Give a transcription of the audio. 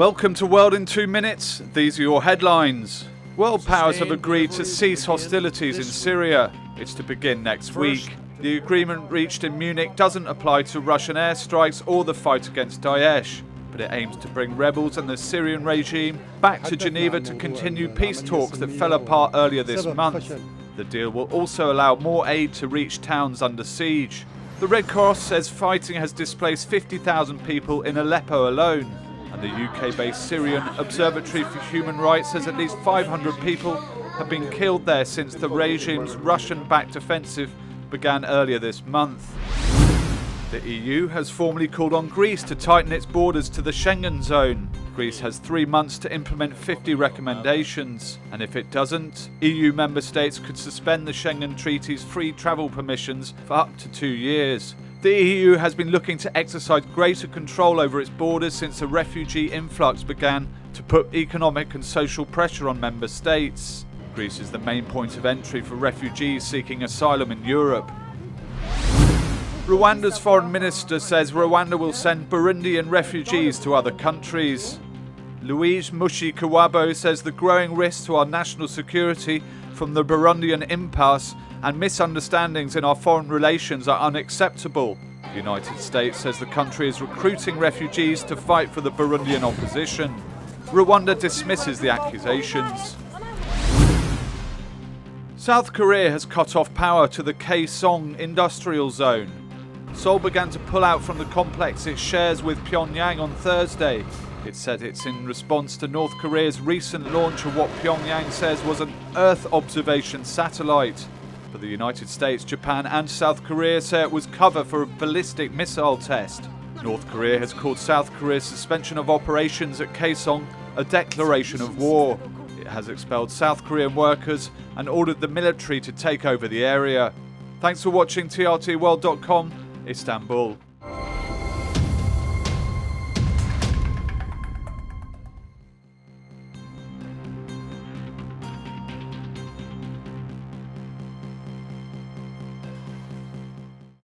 Welcome to World in 2 Minutes. These are your headlines. World powers have agreed to cease hostilities in Syria. It's to begin next week. The agreement reached in Munich doesn't apply to Russian airstrikes or the fight against Daesh, but it aims to bring rebels and the Syrian regime back to Geneva to continue peace talks that fell apart earlier this month. The deal will also allow more aid to reach towns under siege. The Red Cross says fighting has displaced 50,000 people in Aleppo alone, and the UK-based Syrian Observatory for Human Rights says at least 500 people have been killed there since the regime's Russian-backed offensive began earlier this month. The EU has formally called on Greece to tighten its borders to the Schengen zone. Greece has 3 months to implement 50 recommendations, and if it doesn't, EU member states could suspend the Schengen Treaty's free travel permissions for up to 2 years. The EU has been looking to exercise greater control over its borders since a refugee influx began to put economic and social pressure on member states. Greece is the main point of entry for refugees seeking asylum in Europe. Rwanda's foreign minister says Rwanda will send Burundian refugees to other countries. Louise Mushikiwabo says the growing risk to our national security from the Burundian impasse and misunderstandings in our foreign relations are unacceptable. The United States says the country is recruiting refugees to fight for the Burundian opposition. Rwanda dismisses the accusations. South Korea has cut off power to the Kaesong industrial zone. Seoul began to pull out from the complex it shares with Pyongyang on Thursday. It said it's in response to North Korea's recent launch of what Pyongyang says was an Earth observation satellite. But the United States, Japan and South Korea say it was cover for a ballistic missile test. North Korea has called South Korea's suspension of operations at Kaesong a declaration of war. It has expelled South Korean workers and ordered the military to take over the area. Thanks for watching TRTworld.com, Istanbul.